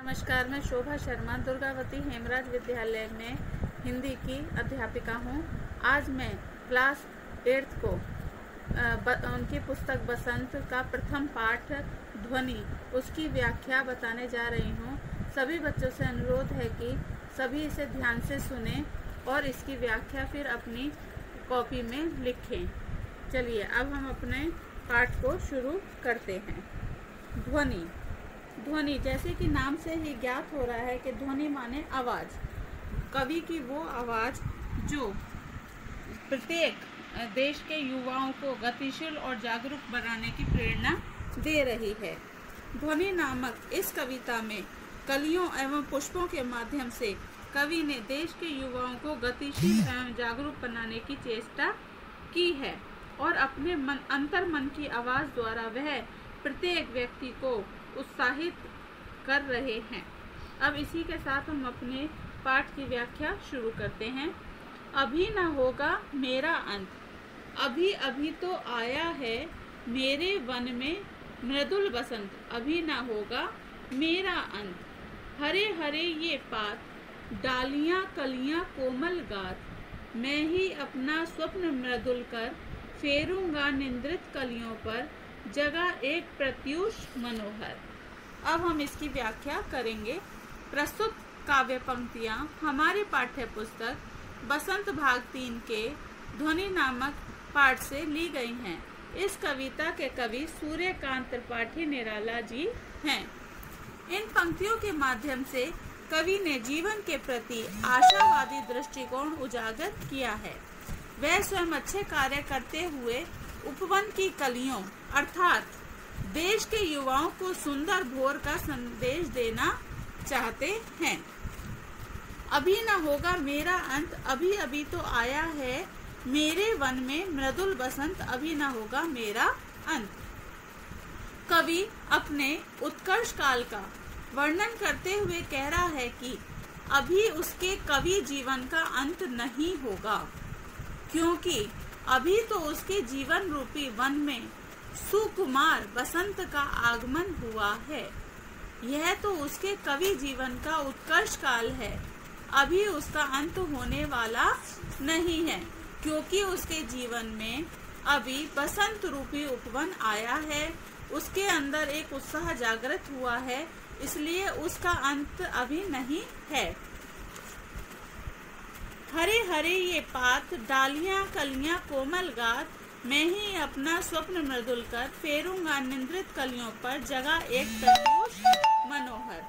नमस्कार, मैं शोभा शर्मा दुर्गावती हेमराज विद्यालय में हिंदी की अध्यापिका हूँ। आज मैं क्लास 8th को उनकी पुस्तक बसंत का प्रथम पाठ ध्वनि उसकी व्याख्या बताने जा रही हूँ। सभी बच्चों से अनुरोध है कि सभी इसे ध्यान से सुनें और इसकी व्याख्या फिर अपनी कॉपी में लिखें। चलिए अब हम अपने पाठ को शुरू करते हैं। ध्वनि। ध्वनि जैसे कि नाम से ही ज्ञात हो रहा है कि ध्वनि माने आवाज़। कवि की वो आवाज़ जो प्रत्येक देश के युवाओं को गतिशील और जागरूक बनाने की प्रेरणा दे रही है। ध्वनि नामक इस कविता में कलियों एवं पुष्पों के माध्यम से कवि ने देश के युवाओं को गतिशील एवं जागरूक बनाने की चेष्टा की है और अपने अंतर मन की आवाज़ द्वारा वह प्रत्येक व्यक्ति को उत्साहित कर रहे हैं। अब इसी के साथ हम अपने पाठ की व्याख्या शुरू करते हैं। अभी न होगा मेरा अंत, अभी अभी तो आया है मेरे वन में मृदुल बसंत, अभी न होगा मेरा अंत। हरे हरे ये पात, डालियाँ कलियाँ कोमल गात, मैं ही अपना स्वप्न मृदुल कर फेरूंगा निंद्रित कलियों पर, जगह एक प्रत्यूष मनोहर। अब हम इसकी व्याख्या करेंगे। प्रस्तुत काव्य पंक्तियाँ हमारी पाठ्य पुस्तक बसंत भाग 3 के ध्वनि नामक पाठ से ली गई हैं। इस कविता के कवि सूर्यकांत त्रिपाठी निराला जी हैं। इन पंक्तियों के माध्यम से कवि ने जीवन के प्रति आशावादी दृष्टिकोण उजागर किया है। वह स्वयं अच्छे कार्य करते हुए उपवन की कलियों अर्थात देश के युवाओं को सुंदर भोर का संदेश देना चाहते हैं। अभी न होगा मेरा अंत, अभी अभी तो आया है मेरे वन में मृदुल बसंत, अभी न होगा मेरा अंत। कवि अपने उत्कर्ष काल का वर्णन करते हुए कह रहा है कि अभी उसके कवि जीवन का अंत नहीं होगा, क्योंकि अभी तो उसके जीवन रूपी वन में सुकुमार बसंत का आगमन हुआ है। यह तो उसके कवि जीवन का उत्कर्ष काल है। अभी उसका अंत होने वाला नहीं है, क्योंकि उसके जीवन में अभी बसंत रूपी उपवन आया है। उसके अंदर एक उत्साह जागृत हुआ है, इसलिए उसका अंत अभी नहीं है। हरे हरे ये पात, डालियाँ कलियाँ कोमल गात, मैं ही अपना स्वप्न मृदुल कर फेरूंगा निंद्रित कलियों पर, जगह एक प्रत्यूष मनोहर।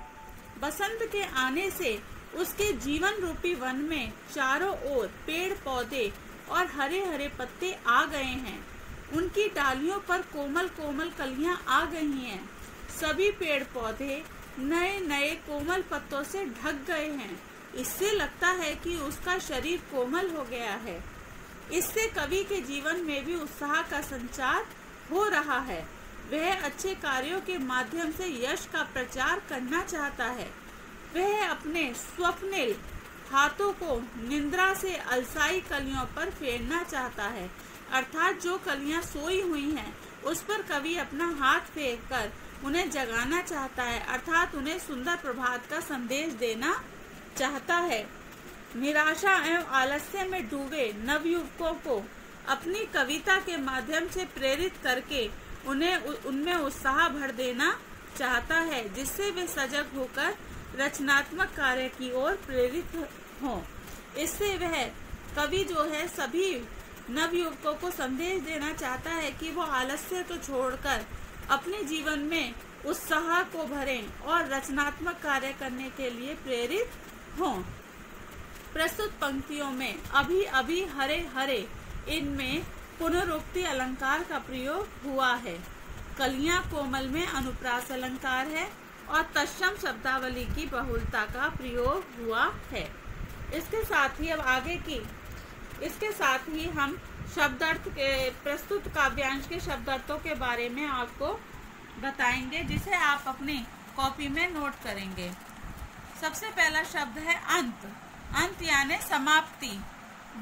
बसंत के आने से उसके जीवन रूपी वन में चारों ओर पेड़ पौधे और हरे हरे पत्ते आ गए हैं। उनकी डालियों पर कोमल कोमल कलियां आ गई हैं। सभी पेड़ पौधे नए नए कोमल पत्तों से ढक गए हैं। इससे लगता है कि उसका शरीर कोमल हो गया है। इससे कवि के जीवन में भी उत्साह का संचार हो रहा है। वह अच्छे कार्यों के माध्यम से यश का प्रचार करना चाहता है। वह अपने स्वप्निल हाथों को निद्रा से अलसाई कलियों पर फेरना चाहता है, अर्थात जो कलियां सोई हुई हैं उस पर कवि अपना हाथ फेर कर उन्हें जगाना चाहता है, अर्थात उन्हें सुंदर प्रभात का संदेश देना चाहता है। निराशा एवं आलस्य में डूबे नवयुवकों को अपनी कविता के माध्यम से प्रेरित करके उनमें उत्साह भर देना चाहता है, जिससे वे सजग होकर रचनात्मक कार्य की ओर प्रेरित हों। इससे वह कवि जो है सभी नवयुवकों को संदेश देना चाहता है कि वो आलस्य को छोड़कर अपने जीवन में उत्साह को भरें और रचनात्मक कार्य करने के लिए प्रेरित हों। प्रस्तुत पंक्तियों में अभी अभी हरे हरे, इनमें पुनरुक्ति अलंकार का प्रयोग हुआ है। कलियां कोमल में अनुप्रास अलंकार है और तत्सम शब्दावली की बहुलता का प्रयोग हुआ है। इसके साथ ही हम शब्दार्थ के प्रस्तुत काव्यांश के शब्दार्थों के बारे में आपको बताएंगे, जिसे आप अपनी कॉपी में नोट करेंगे। सबसे पहला शब्द है अंत। अंत यानी समाप्ति।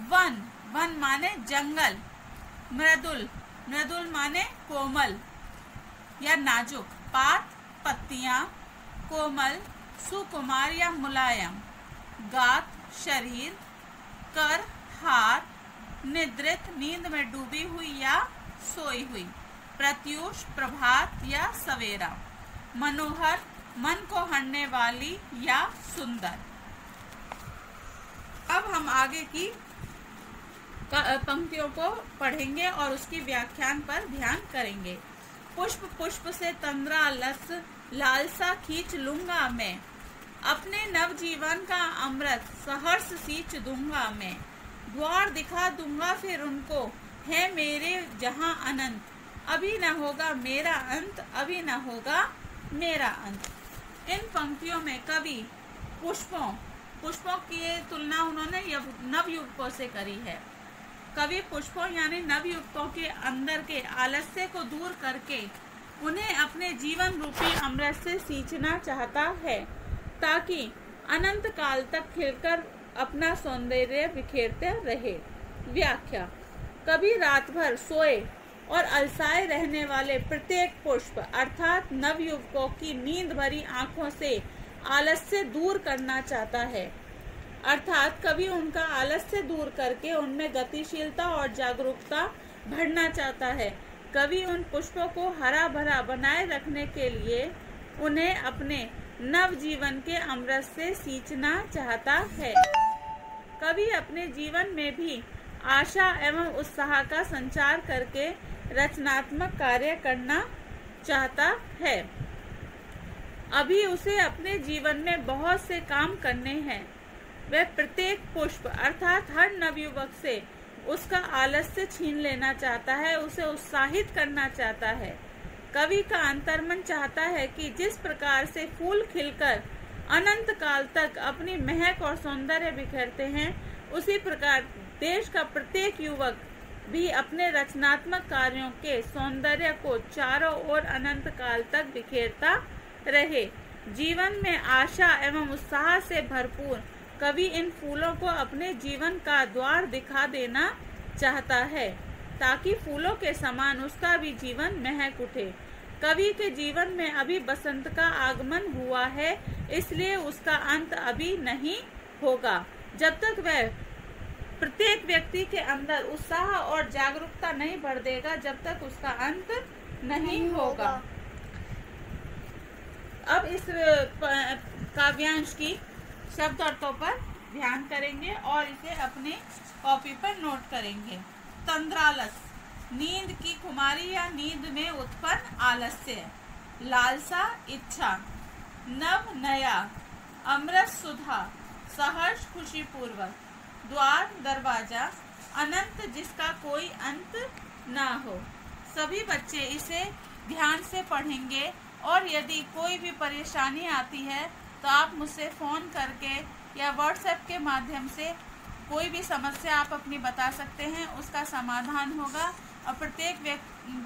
वन, वन माने जंगल। मृदुल, मृदुल माने कोमल या नाजुक। पात, पत्तियां। कोमल, सुकुमार या मुलायम, गात शरीर, कर हाथ, निद्रित नींद में डूबी हुई या सोई हुई, प्रत्यूष प्रभात या सवेरा, मनोहर मन को हरने वाली या सुंदर। अब हम आगे की पंक्तियों को पढ़ेंगे और उसकी व्याख्यान पर ध्यान करेंगे। पुष्प पुष्प से तंद्रा लस लालसा खींच लूंगा मैं, अपने नवजीवन का अमृत सहर्ष सींच दूंगा मैं, द्वार दिखा दूंगा फिर उनको, है मेरे जहां अनंत, अभी न होगा मेरा अंत, अभी न होगा मेरा अंत। इन पंक्तियों में कवि पुष्पों की तुलना उन्होंने नवयुवकों से करी है। कवि पुष्पों यानी नवयुवकों के अंदर के आलस्य को दूर करके उन्हें अपने जीवन रूपी अमृत से सींचना चाहता है, ताकि अनंत काल तक खिलकर अपना सौंदर्य बिखेरते रहे। व्याख्या: कभी रात भर सोए और अलसाए रहने वाले प्रत्येक पुष्प अर्थात नवयुवकों की नींद भरी आंखों से आलस्य दूर करना चाहता है, अर्थात कभी उनका आलस्य दूर करके उनमें गतिशीलता और जागरूकता भरना चाहता है। कवि उन पुष्पों को हरा भरा बनाए रखने के लिए उन्हें अपने नव जीवन के अमृत से सींचना चाहता है। कवि अपने जीवन में भी आशा एवं उत्साह का संचार करके रचनात्मक कार्य करना चाहता है। अभी उसे अपने जीवन में बहुत से काम करने हैं। वह प्रत्येक पुष्प अर्थात हर नवयुवक से उसका आलस्य छीन लेना चाहता है, उसे उत्साहित करना चाहता है। कवि का अंतर्मन चाहता है कि जिस प्रकार से फूल खिलकर अनंत काल तक अपनी महक और सौंदर्य बिखेरते हैं, उसी प्रकार देश का प्रत्येक युवक भी अपने रचनात्मक कार्यों के सौंदर्य को चारों ओर अनंत काल तक बिखेरता रहे। जीवन में आशा एवं उत्साह से भरपूर कवि इन फूलों को अपने जीवन का द्वार दिखा देना चाहता है, ताकि फूलों के समान उसका भी जीवन महक उठे। कवि के जीवन में अभी बसंत का आगमन हुआ है, इसलिए उसका अंत अभी नहीं होगा। जब तक वह प्रत्येक व्यक्ति के अंदर उत्साह और जागरूकता नहीं भर देगा, जब तक उसका अंत नहीं होगा। अब इस काव्यांश की शब्द अर्थों पर ध्यान करेंगे और इसे अपनी कॉपी पर नोट करेंगे। तंद्रालस, नींद की खुमारी या नींद में उत्पन्न आलस्य। लालसा, इच्छा। नव, नया। अमृत, सुधा। सहर्ष, खुशी पूर्वक। द्वार, दरवाजा। अनंत, जिसका कोई अंत ना हो। सभी बच्चे इसे ध्यान से पढ़ेंगे और यदि कोई भी परेशानी आती है तो आप मुझसे फ़ोन करके या व्हाट्सएप के माध्यम से कोई भी समस्या आप अपनी बता सकते हैं, उसका समाधान होगा। और प्रत्येक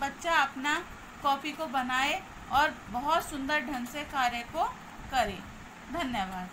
बच्चा अपना कॉपी को बनाए और बहुत सुंदर ढंग से कार्य को करे। धन्यवाद।